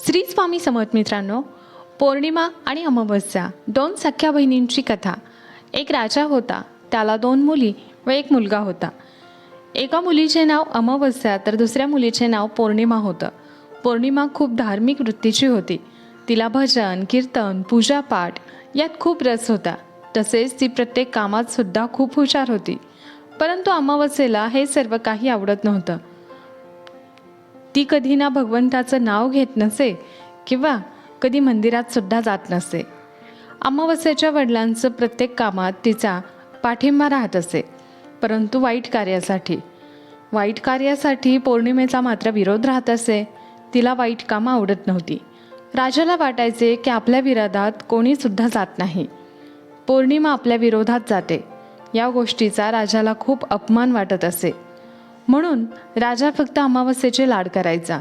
श्री स्वामी समर्थ मित्रांनो, पौर्णिमा आणि अमावस्या दोन सख्या बहिणींची कथा. एक राजा होता, त्याला 2 मुली व 1 मुलगा होता. एका मुलीचे नाव अमावस्या तर दुसऱ्या मुलीचे नाव पौर्णिमा होतं. पौर्णिमा खूप धार्मिक वृत्तीची होती. तिला भजन, कीर्तन, पूजापाठ यात खूप रस होता. तसेच ती प्रत्येक कामात सुद्धा खूप हुशार होती. परंतु अमावस्येला हे सर्व काही आवडत नव्हतं. ती कधी ना भगवंताचं नाव घेत नसे किंवा कधी मंदिरात सुद्धा जात नसे. अमावस्येच्या वडिलांचं प्रत्येक कामात तिचा पाठिंबा राहत असे, परंतु वाईट कार्यासाठी पौर्णिमेचा मात्र विरोध राहत असे. तिला वाईट कामं आवडत नव्हती. राजाला वाटायचे की आपल्या विरोधात कोणी सुद्धा जात नाही, पौर्णिमा आपल्या विरोधात जाते. या गोष्टीचा राजाला खूप अपमान वाटत असे. म्हणून राजा फक्त अमावस्येचे लाड करायचा.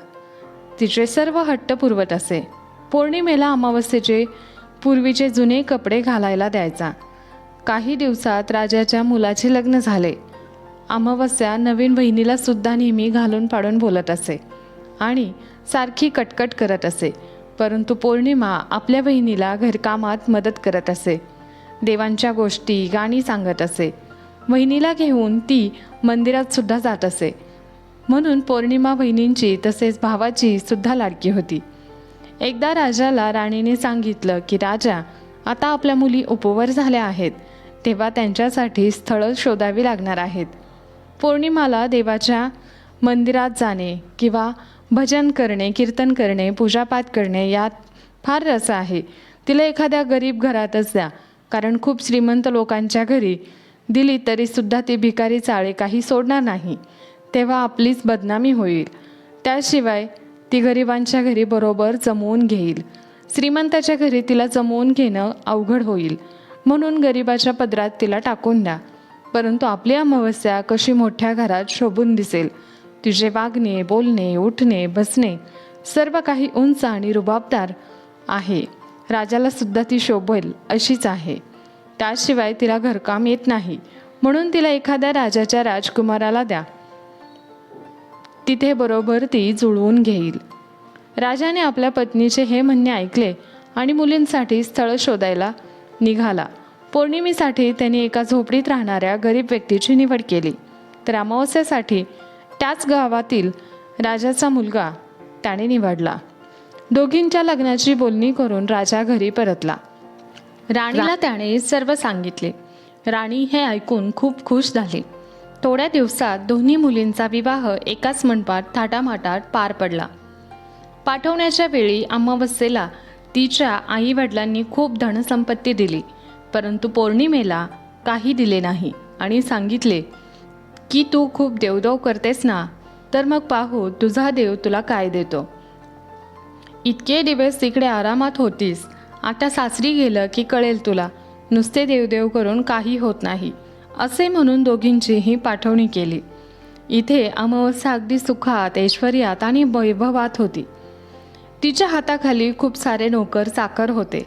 तिचे सर्व हट्ट पुरवत असे. पौर्णिमेला अमावस्येचे पूर्वीचे जुने कपडे घालायला द्यायचा. काही दिवसात राजाच्या मुलाचे लग्न झाले. अमावस्या नवीन बहिणीला सुद्धा नेहमी घालून पाडून बोलत असे आणि सारखी कटकट करत असे. परंतु पौर्णिमा आपल्या बहिणीला घरकामात मदत करत असे. देवांच्या गोष्टी, गाणी सांगत असे. बहिणीला घेऊन ती मंदिरात सुद्धा जात असे. म्हणून पौर्णिमा बहिणींची तसेच भावाची सुद्धा लाडकी होती. एकदा राजाला राणीने सांगितलं की राजा, आता आपल्या मुली उपवर झाल्या आहेत, तेव्हा त्यांच्यासाठी स्थळं शोधावी लागणार आहेत. पौर्णिमाला देवाच्या मंदिरात जाणे किंवा भजन करणे, कीर्तन करणे, पूजापाठ करणे यात फार रस आहे. तिला एखाद्या गरीब घरातच द्या, कारण खूप श्रीमंत लोकांच्या घरी दिली तरीसुद्धा ती भिकारी चाळे काही सोडणार नाही. तेव्हा आपलीच बदनामी होईल. त्याशिवाय ती गरिबांच्या घरी बरोबर जमवून घेईल. श्रीमंताच्या घरी तिला जमवून घेणं अवघड होईल. म्हणून गरिबाच्या पदरात तिला टाकून द्या. परंतु आपली अमावस्या कशी मोठ्या घरात शोभून दिसेल. तिचे वागणे, बोलणे, उठणे, बसणे सर्व काही उंच आणि रुबाबदार आहे. राजाला सुद्धा ती शोभेल अशीच आहे. त्याशिवाय तिला घरकाम येत नाही, म्हणून तिला एखाद्या राजाच्या राजकुमाराला द्या, तिथे बरोबर ती जुळवून घेईल. राजाने आपल्या पत्नीचे हे म्हणणे ऐकले आणि मुलींसाठी स्थळ शोधायला निघाला. पौर्णिमेसाठी त्यांनी एका झोपडीत राहणाऱ्या गरीब व्यक्तीची निवड केली. तर अमावस्येसाठी त्याच गावातील राजाचा मुलगा त्याने निवडला. दोघींच्या लग्नाची बोलणी करून राजा घरी परतला. राणीला त्याने सर्व सांगितले. राणी हे ऐकून खूप खुश झाली. थोड्या दिवसात दोन्ही मुलींचा विवाह एकाच मंडपात थाटामाटात पार पडला. पाठवण्याच्या वेळी अमावस्येला तिच्या आई वडिलांनी खूप धनसंपत्ती दिली, परंतु पौर्णिमेला काही दिले नाही आणि सांगितले की तू खूप देवदेव करतेस ना, तर मग पाहू तुझा देव तुला काय देतो. इतके दिवस तिकडे आरामात होतीस, आता सासरी गेलं की कळेल तुला, नुसते देवदेव करून काही होत नाही, असे म्हणून दोघींचीही पाठवणी केली. इथे अमावस्या अगदी सुखात, ऐश्वर्यात आणि वैभवात होती. तिच्या हाताखाली खूप सारे नोकर चाकर होते.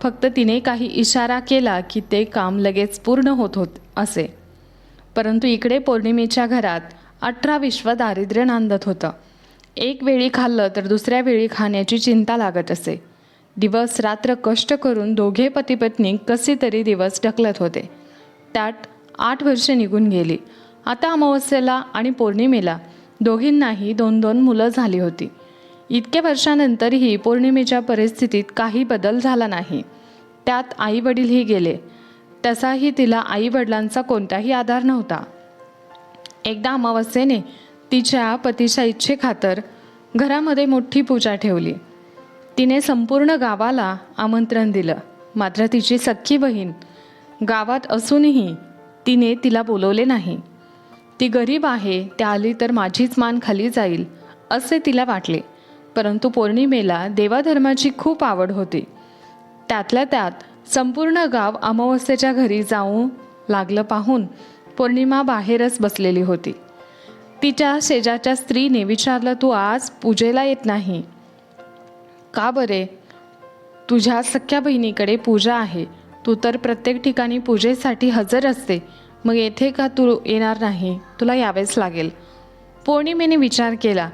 फक्त तिने काही इशारा केला की ते काम लगेच पूर्ण होत असे. परंतु इकडे पौर्णिमेच्या घरात 18 विश्व दारिद्र्य नांदत होतं. एक वेळी खाल्लं तर दुसऱ्या वेळी खाण्याची चिंता लागत असे. दिवस रात्र कष्ट करून दोघे पतिपत्नी कसे तरी दिवस ढकलत होते. त्यात 8 वर्षे निघून गेली. आता अमावस्येला आणि पौर्णिमेला दोघींनाही 2-2 मुलं झाली होती. इतक्या वर्षानंतरही पौर्णिमेच्या परिस्थितीत काही बदल झाला नाही. त्यात आई वडीलही गेले. तसाही तिला आई वडिलांचा कोणताही आधार नव्हता. एकदा अमावस्येने तिच्या पतीच्या इच्छेखातर घरामध्ये मोठी पूजा ठेवली. तिने संपूर्ण गावाला आमंत्रण दिलं. मात्र तिची सख्खी बहीण गावात असूनही तिने तिला बोलवले नाही. ती गरीब आहे, त्या आली तर माझीच मान खाली जाईल असे तिला वाटले. परंतु पौर्णिमेला देवाधर्माची खूप आवड होती. त्यातल्या त्यात संपूर्ण गाव अमावस्येच्या घरी जाऊ लागलं पाहून पौर्णिमा बाहेरच बसलेली होती. तिच्या शेजारच्या स्त्रीने विचारलं, तू आज पूजेला येत नाही का बरे? तुझ्या सख्या बहिणीकडे पूजा आहे, तू तर प्रत्येक ठिकाणी पूजेसाठी हजर असते, मग येथे का तू येणार नाही? तुला यावेच लागेल. पौर्णिमेने विचार केला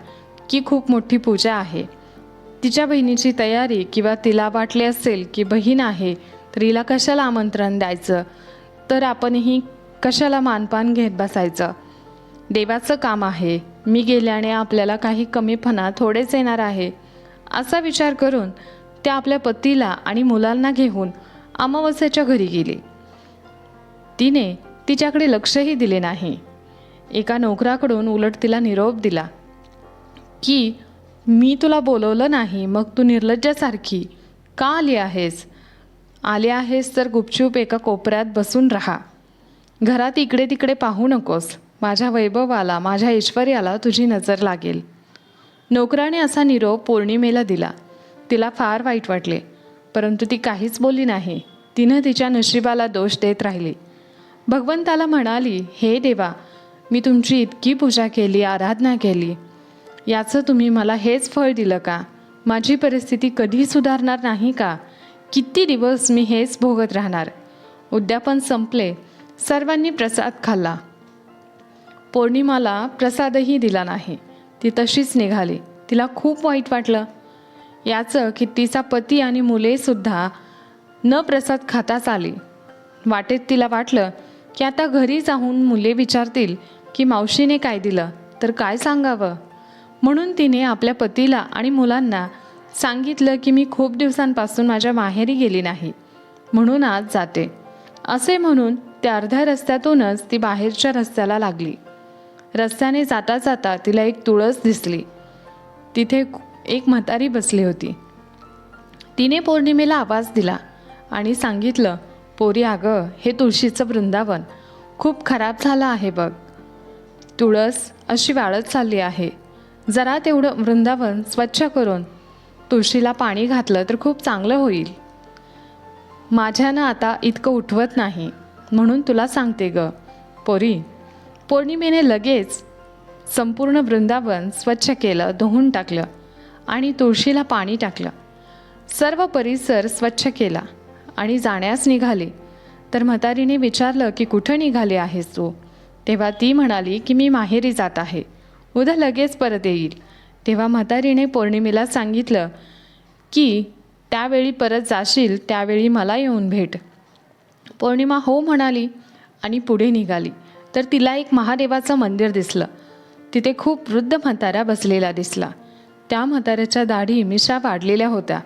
की खूप मोठी पूजा आहे, तिच्या बहिणीची तयारी, किंवा तिला वाटले असेल की बहीण आहे तर हिला कशाला आमंत्रण द्यायचं, तर आपणही कशाला मानपान घेत बसायचं. देवाचं काम आहे, मी गेल्याने आपल्याला काही कमीपणा थोडेच येणार आहे, असा विचार करून त्या आपल्या पतीला आणि मुलांना घेऊन अमावस्येच्या घरी गेली. तिने तिच्याकडे लक्षही दिले नाही. एका नोकराकडून उलट तिला निरोप दिला की मी तुला बोलवलं नाही, मग तू निर्लज्जासारखी का आली आहेस? आली आहेस तर गुपचूप एका कोपऱ्यात बसून राहा. घरात इकडे तिकडे पाहू नकोस. माझ्या वैभवाला, माझ्या ऐश्वर्याला तुझी नजर लागेल. नोकराने असा निरोप पौर्णिमेला दिला. तिला फार वाईट वाटले, परंतु ती काहीच बोलली नाही. तिनं तिच्या नशिबाला दोष देत राहिली. भगवंताला म्हणाली, हे देवा, मी तुमची इतकी पूजा केली, आराधना केली, याचं तुम्ही मला हेच फळ दिलं का? माझी परिस्थिती कधी सुधारणार नाही का? किती दिवस मी हेच भोगत राहणार? उद्यापन संपले. सर्वांनी प्रसाद खाल्ला. पौर्णिमाला प्रसादही दिला नाही. ती तशीच निघाली. तिला खूप वाईट वाटलं याचं की तिचा पती आणि मुलेसुद्धा न प्रसाद खाताच आली. वाटेत तिला वाटलं की आता घरी जाऊन मुले विचारतील की मावशीने काय दिलं, तर काय सांगावं. म्हणून तिने आपल्या पतीला आणि मुलांना सांगितलं की मी खूप दिवसांपासून माझ्या माहेरी गेली नाही, म्हणून आज जाते. असे म्हणून त्या अर्ध्या रस्त्यातूनच ती बाहेरच्या रस्त्याला लागली. रस्त्याने जाता जाता तिला एक तुळस दिसली. तिथे एक म्हातारी बसली होती. तिने पौर्णिमेला आवाज दिला आणि सांगितलं, पोरी अगं, हे तुळशीचं वृंदावन खूप खराब झालं आहे बघ. तुळस अशी वाळत चालली आहे. जरा तेवढं वृंदावन स्वच्छ करून तुळशीला पाणी घातलं तर खूप चांगलं होईल. माझ्यानं आता इतकं उठवत नाही, म्हणून तुला सांगते ग पोरी. पौर्णिमेने लगेच संपूर्ण वृंदावन स्वच्छ केलं, धुवून टाकलं आणि तुळशीला पाणी टाकलं. सर्व परिसर स्वच्छ केला आणि जाण्यास निघाली. तर म्हातारीने विचारलं की कुठं निघाली आहेस तू? तेव्हा ती म्हणाली की मी माहेरी जात आहे, उद्या लगेच परत येईल. तेव्हा म्हातारीने पौर्णिमेला सांगितलं की त्यावेळी परत जाशील त्यावेळी मला येऊन भेट. पौर्णिमा हो म्हणाली आणि पुढे निघाली. तर तिला एक महादेवाचं मंदिर दिसलं. तिथे खूप वृद्ध म्हातारा बसलेला दिसला. त्या म्हाताऱ्याच्या दाढी मिशा वाढलेल्या होत्या.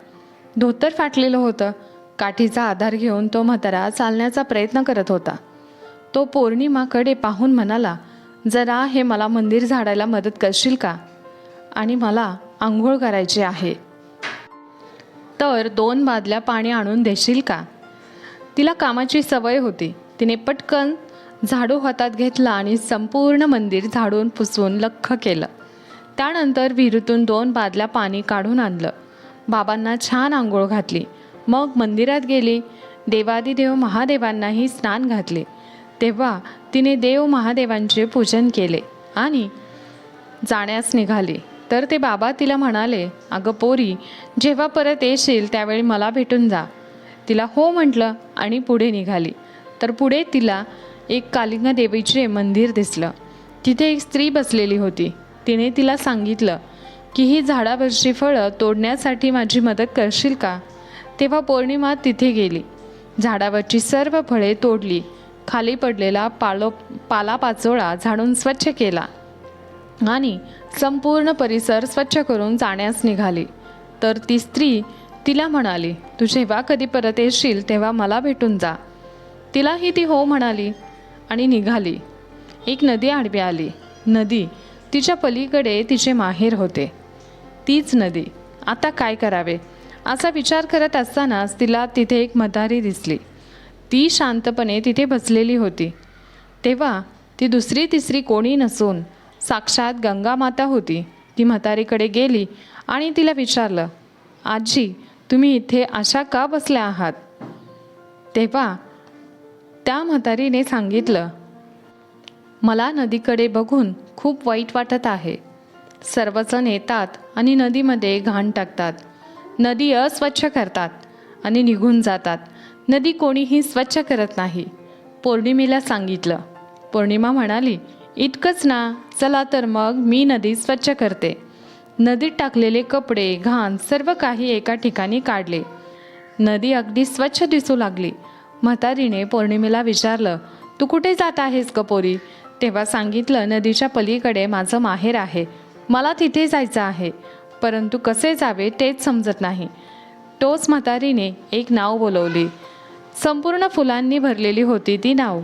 धोतर फाटलेलं होतं. काठीचा आधार घेऊन तो म्हातारा चालण्याचा प्रयत्न करत होता. तो पौर्णिमाकडे पाहून म्हणाला, जरा हे मला मंदिर झाडायला मदत करशील का? आणि मला आंघोळ करायची आहे, तर 2 बादल्या पाणी आणून देशील का? तिला कामाची सवय होती. तिने पटकन झाडू हातात घेतला आणि संपूर्ण मंदिर झाडून पुसून लख्ख केलं. त्यानंतर विहिरीतून 2 बादल्या पाणी काढून आणलं. बाबांना छान आंघोळ घातली. मग मंदिरात गेली. देवादिदेव महादेवांनाही स्नान घातले. तेव्हा तिने देव महादेवांचे पूजन केले आणि जाण्यास निघाली. तर ते बाबा तिला म्हणाले, अगं पोरी, जेव्हा परत येशील त्यावेळी मला भेटून जा. तिला हो म्हटलं आणि पुढे निघाली. तर पुढे तिला एक कालिंगा देवीचे मंदिर दिसलं. तिथे एक स्त्री बसलेली होती. तिने तिला सांगितलं की ही झाडावरची फळं तोडण्यासाठी माझी मदत करशील का? तेव्हा पौर्णिमा तिथे गेली. झाडावरची सर्व फळे तोडली. खाली पडलेला पालापाचोळा झाडून स्वच्छ केला आणि संपूर्ण परिसर स्वच्छ करून जाण्यास निघाली. तर ती स्त्री तिला म्हणाली, तू जेव्हा कधी परत येशील तेव्हा मला भेटून जा. तिलाही ती हो म्हणाली आणि निघाली. एक नदी आडवी आली. नदी तिच्या पलीकडे तिचे माहेर होते. तीच नदी. आता काय करावे असा विचार करत असतानाच तिला तिथे एक म्हातारी दिसली. ती शांतपणे तिथे बसलेली होती. तेव्हा ती दुसरी तिसरी कोणी नसून साक्षात गंगा माता होती. ती म्हातारीकडे गेली आणि तिला विचारलं, आजी, तुम्ही इथे अशा का बसल्या आहात? तेव्हा त्या म्हातारीने सांगितलं, मला नदीकडे बघून खूप वाईट वाटत आहे. सर्वजण येतात आणि नदीमध्ये घाण टाकतात. नदी अस्वच्छ करतात आणि निघून जातात. नदी कोणीही स्वच्छ करत नाही. पौर्णिमेला सांगितलं. पौर्णिमा म्हणाली, इतकंच ना, चला तर मग मी नदी स्वच्छ करते. नदीत टाकलेले कपडे, घाण सर्व काही एका ठिकाणी काढले. नदी अगदी स्वच्छ दिसू लागली. म्हातारीने पौर्णिमेला विचारलं, तू कुठे जात आहेस ग पोरी? तेव्हा सांगितलं, नदीच्या पलीकडे माझं माहेर आहे, मला तिथे जायचं आहे, परंतु कसे जावे तेच समजत नाही. तोच म्हातारीने एक नाव बोलवली. संपूर्ण फुलांनी भरलेली होती ती नाव.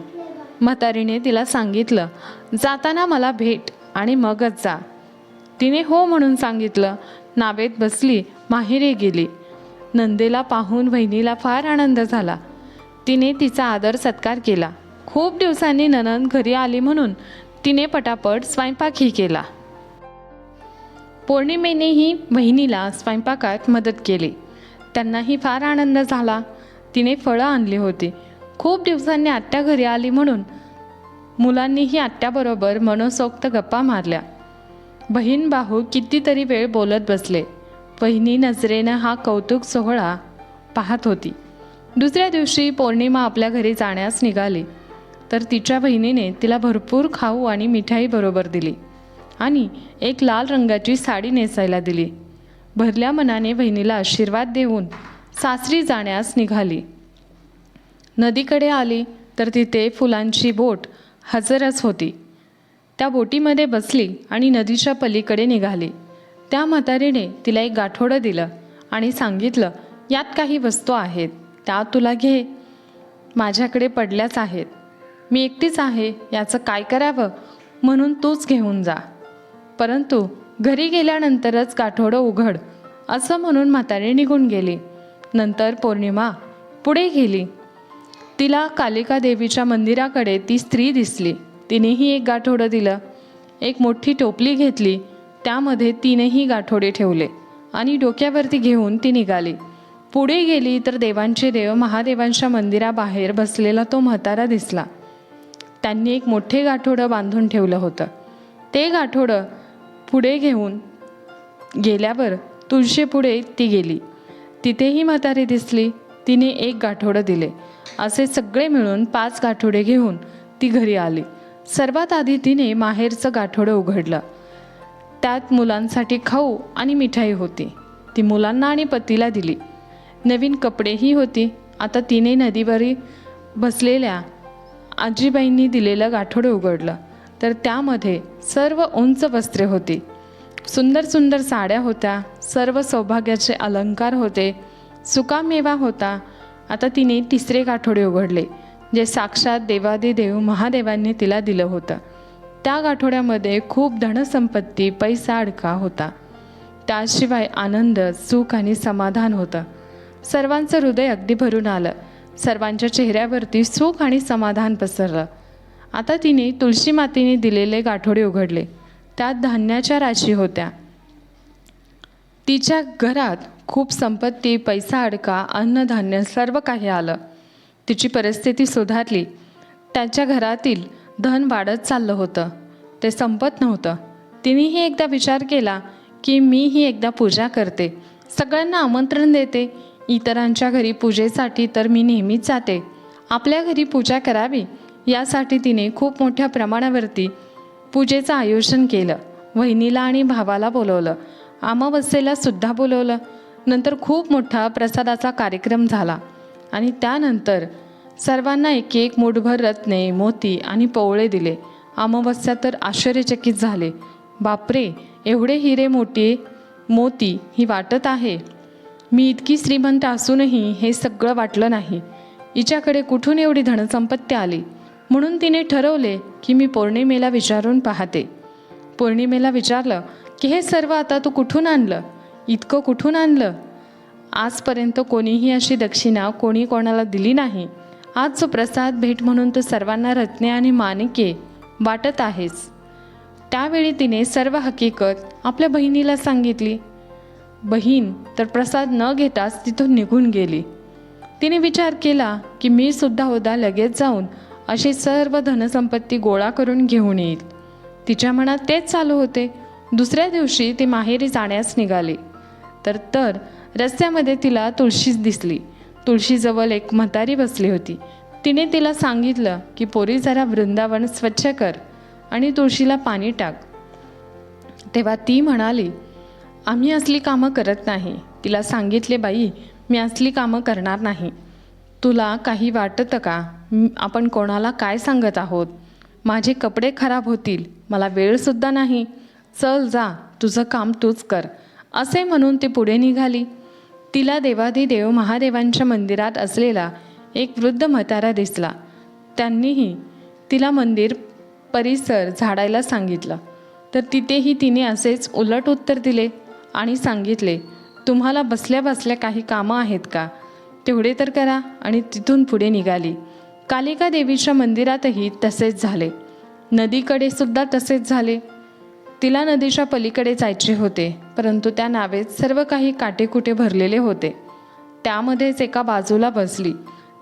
म्हातारीने तिला सांगितलं, जाताना मला भेट आणि मगच जा. तिने हो म्हणून सांगितलं. नावेत बसली, माहेरी गेली. नंदेला पाहून वहिनीला फार आनंद झाला. तिने तिचा आदर सत्कार केला. खूप दिवसांनी नणंद घरी आली म्हणून तिने पटापट स्वयंपाकही केला. पौर्णिमेनेही वहिनीला स्वयंपाकात मदत केली. त्यांनाही फार आनंद झाला. तिने फळं आणली होती. खूप दिवसांनी आत्या घरी आली म्हणून मुलांनीही आत्याबरोबर मनसोक्त गप्पा मारल्या. बहीण भाऊ कितीतरी वेळ बोलत बसले. वहिनी नजरेनं हा कौतुक सोहळा पाहत होती. दुसऱ्या दिवशी पौर्णिमा आपल्या घरी जाण्यास निघाली तर तिच्या बहिणीने तिला भरपूर खाऊ आणि मिठाई बरोबर दिली आणि एक लाल रंगाची साडी नेसायला दिली. भरल्या मनाने बहिणीला आशीर्वाद देऊन सासरी जाण्यास निघाली. नदीकडे आली तर तिथे फुलांची बोट हजरच होती. त्या बोटीमध्ये बसली आणि नदीच्या पलीकडे निघाली. त्या म्हातारीने तिला एक गाठोडं दिलं आणि सांगितलं, यात काही वस्तू आहेत, त्या तुला घे. माझ्याकडे पडल्याच आहेत, मी एकटीच आहे, याचं काय करावं म्हणून तूच घेऊन जा, परंतु घरी गेल्यानंतरच गाठोडं उघड, असं म्हणून म्हातारी निघून गेली. नंतर पौर्णिमा पुढे गेली. तिला कालिका देवीच्या मंदिराकडे ती स्त्री दिसली. तिनेही एक गाठोडं दिलं. एक मोठी टोपली घेतली, त्यामध्ये तिनेही गाठोडे ठेवले आणि डोक्यावरती घेऊन ती निघाली. पुढे गेली तर देवांचे देव महादेवांच्या मंदिराबाहेर बसलेला तो म्हातारा दिसला. त्यांनी एक मोठे गाठोडं बांधून ठेवलं होतं. ते गाठोडं पुढे घेऊन गेल्यावर तुळशीपुढे ती गेली. तिथेही म्हातारी दिसली. तिने एक गाठोडं दिले. असे सगळे मिळून 5 गाठोडे घेऊन ती घरी आली. सर्वात आधी तिने माहेरचं गाठोडं उघडलं. त्यात मुलांसाठी खाऊ आणि मिठाई होती. ती मुलांना आणि पतीला दिली. नवीन कपडेही होती. आता तिने नदीवरी बसलेल्या आजीबाईंनी दिलेलं गाठोडं उघडलं तर त्यामध्ये सर्व उंच वस्त्रे होती. सुंदर सुंदर साड्या होत्या. सर्व सौभाग्याचे अलंकार होते. सुकामेवा होता. आता तिने 3रे गाठोडे उघडले, जे साक्षात देवादिदेव महादेवांनी तिला दिलं होतं. त्या गाठोड्यामध्ये खूप धनसंपत्ती, पैसा अडका होता. त्याशिवाय आनंद, सुख आणि समाधान होतं. सर्वांचं हृदय अगदी भरून आलं. सर्वांच्या चेहऱ्यावरती सुख आणि समाधान पसरलं. आता तिने तुळशी मातेने दिलेले गाठोडे उघडले. त्यात धान्याच्या राशी होत्या. तिच्या घरात खूप संपत्ती, पैसा अडका, अन्नधान्य सर्व काही आलं. तिची परिस्थिती सुधारली. त्याच्या घरातील धन वाढत चाललं होतं, ते संपत नव्हतं. तिनेही एकदा विचार केला की मीही एकदा पूजा करते, सगळ्यांना आमंत्रण देते. इतरांच्या घरी पूजेसाठी तर मी नेहमीच जाते, आपल्या घरी पूजा करावी यासाठी तिने खूप मोठ्या प्रमाणावरती पूजेचं आयोजन केलं. वहिनीला आणि भावाला बोलवलं, अमावस्येला सुद्धा बोलवलं. नंतर खूप मोठा प्रसादाचा कार्यक्रम झाला आणि त्यानंतर सर्वांना एक एक मूठभर रत्ने, मोती आणि पवळे दिले. अमावस्या तर आश्चर्यचकित झाले. बापरे, एवढे हिरे मोती ही वाटत आहे. मी इतकी श्रीमंत असूनही हे सगळं वाटलं नाही. हिच्याकडे कुठून एवढी धनसंपत्ती आली? म्हणून तिने ठरवले की मी पौर्णिमेला विचारून पाहते. पौर्णिमेला विचारलं की हे सर्व आता तू कुठून आणलं? इतकं कुठून आणलं? आजपर्यंत कोणीही अशी दक्षिणा कोणी कोणाला दिली नाही. आज जो प्रसाद भेट म्हणून तू सर्वांना रत्ने आणि माणिके वाटत आहेस. त्यावेळी तिने सर्व हकीकत आपल्या बहिणीला सांगितली. बहीण तर प्रसाद न घेताच तिथून निघून गेली. तिने विचार केला की मी सुद्धा उद्या लगेच जाऊन अशी सर्व धनसंपत्ती गोळा करून घेऊन येईल. तिच्या मनात तेच चालू होते. दुसऱ्या दिवशी ती माहेरी जाण्यास निघाली तर रस्त्यामध्ये तिला तुळशी दिसली. तुळशीजवळ एक म्हातारी बसली होती. तिने तिला सांगितलं की पोरी, जरा वृंदावन स्वच्छ कर आणि तुळशीला पाणी टाक. तेव्हा ती म्हणाली, आम्ही असली कामं करत नाही. तिला सांगितले, बाई मी असली कामं करणार नाही. तुला काही वाटतं का? आपण कोणाला काय सांगत आहोत? माझे कपडे खराब होतील, मला वेळसुद्धा नाही. चल जा, तुझं काम तूच कर, असे म्हणून ती पुढे निघाली. तिला देवाधिदेव महादेवांच्या मंदिरात असलेला एक वृद्ध म्हातारा दिसला. त्यांनीही तिला मंदिर परिसर झाडायला सांगितलं. तर तिथेही तिने असेच उलट उत्तर दिले आणि सांगितले, तुम्हाला बसल्या बसल्या काही कामं आहेत का? तेवढे तर करा. आणि तिथून पुढे निघाली. कालिका देवीच्या मंदिरातही तसेच झाले. नदीकडे सुद्धा तसेच झाले. तिला नदीच्या पलीकडे जायचे होते, परंतु त्या नावेत सर्व काही काटेकुटे भरलेले होते. त्यामध्येच एका बाजूला बसली.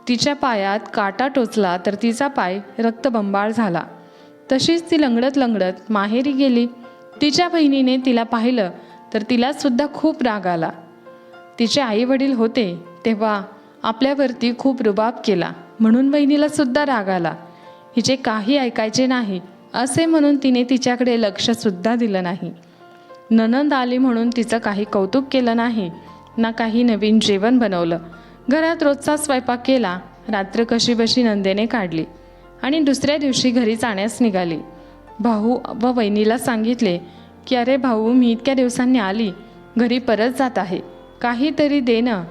तिच्या पायात काटा टोचला तर तिचा पाय रक्तबंबाळ झाला. तशीच ती लंगडत लंगडत माहेरी गेली. तिच्या बहिणीने तिला पाहिलं तर तिला सुद्धा खूप राग आला. तिचे आई वडील होते तेव्हा आपल्यावरती खूप रुबाब केला, म्हणून बहिणीला सुद्धा राग आला. हिचे काही ऐकायचे नाही असे म्हणून तिने तिच्याकडे लक्षसुद्धा दिलं नाही. नणंद आली म्हणून तिचं काही कौतुक केलं नाही, ना काही नवीन जेवण बनवलं. घरात रोजचा स्वयंपाक केला. रात्र कशीबशी नंदेने काढली आणि दुसऱ्या दिवशी घरी जाण्यास निघाली. भाऊ व वहिनीला सांगितले की अरे भाऊ, मी इतक्या दिवसांनी आली, घरी परत जात आहे, काहीतरी दे ना.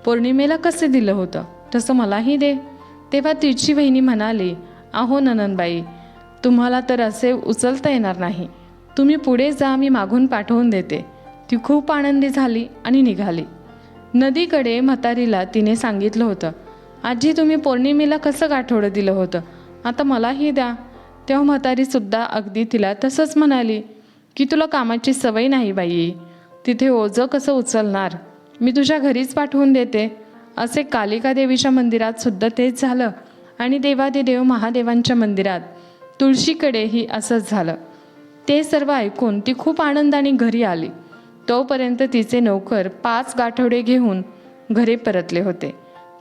पौर्णिमेला कसे दिलं होतं तसं मलाही दे. तेव्हा तिची वहिनी म्हणाली, अहो नणंदबाई, तुम्हाला तर असे उचलता येणार नाही, तुम्ही पुढे जा, मी मागून पाठवून देते. ती खूप आनंदी झाली आणि निघाली. नदीकडे म्हातारीला तिने सांगितलं होतं, आजी तुम्ही पौर्णिमेला कसं गाठोडं दिलं होतं, आता मलाही द्या. तेव्हा म्हातारीसुद्धा अगदी तिला तसंच म्हणाली की तुला कामाची सवय नाही बाई, तिथे ओझं कसं उचलणार, मी तुझ्या घरीच पाठवून देते. असे कालिका देवीच्या मंदिरात सुद्धा तेच झालं आणि देवादिदेव महादेवांच्या मंदिरात तुळशीकडेही असंच झालं. ते सर्व ऐकून ती खूप आनंदाने घरी आली. तोपर्यंत तिचे नौकर 5 गाठोडे घेऊन घरी परतले होते.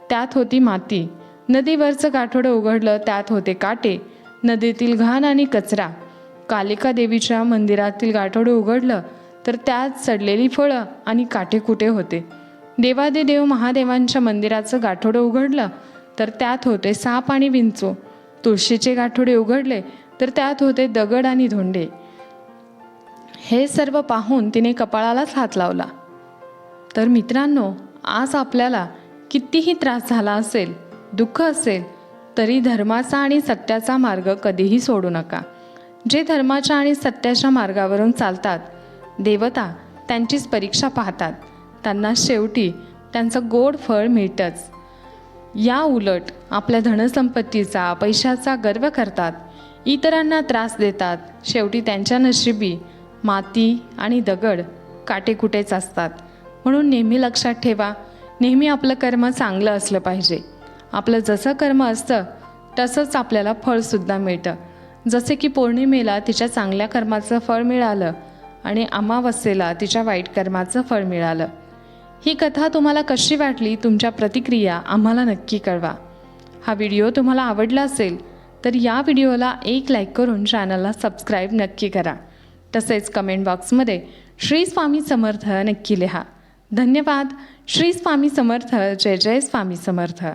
त्यात होती माती. नदीवरचं गाठोडं उघडलं, त्यात होते काटे, नदीतील घाण आणि कचरा. कालिका देवीच्या मंदिरातील गाठोडं उघडलं तर त्यात सडलेली फळं आणि काटेकुटे होते. देवादिदेव महादेवांच्या मंदिराचं गाठोडं उघडलं तर त्यात होते साप आणि विंचू. तुळशीचे गाठोडे उघडले तर त्यात होते दगड आणि धोंडे. हे सर्व पाहून तिने कपाळालाच हात लावला. तर मित्रांनो, आज आपल्याला कितीही त्रास झाला असेल, दुःख असेल, तरी धर्माचा आणि सत्याचा मार्ग कधीही सोडू नका. जे धर्माच्या आणि सत्याच्या मार्गावरून चालतात, देवता त्यांचीच परीक्षा पाहतात. त्यांना शेवटी त्यांचं गोड फळ मिळतंच. या उलट आपल्या धनसंपत्तीचा, पैशाचा गर्व करतात, इतरांना त्रास देतात. शेवटी त्यांच्या नशिबी माती आणि दगड, काटेकुटेच असतात. म्हणून नेहमी लक्षात ठेवा, नेहमी आपलं कर्म चांगलं असलं पाहिजे. आपलं जसं कर्म असतं तसंच आपल्याला फळसुद्धा मिळतं. जसे की पौर्णिमेला तिच्या चांगल्या कर्माचं फळ मिळालं आणि अमावस्येला तिच्या वाईट कर्माचं फळ मिळालं. ही कथा तुम्हाला कशी वाटली, तुमच्या प्रतिक्रिया आम्हाला नक्की कळवा. हा व्हिडिओ तुम्हाला आवडला असेल तर या व्हिडिओला एक लाईक करून चॅनलला सबस्क्राईब नक्की करा. तसेच कमेंट बॉक्समध्ये श्री स्वामी समर्थ नक्की लिहा. धन्यवाद. श्री स्वामी समर्थ. जय जय स्वामी समर्थ.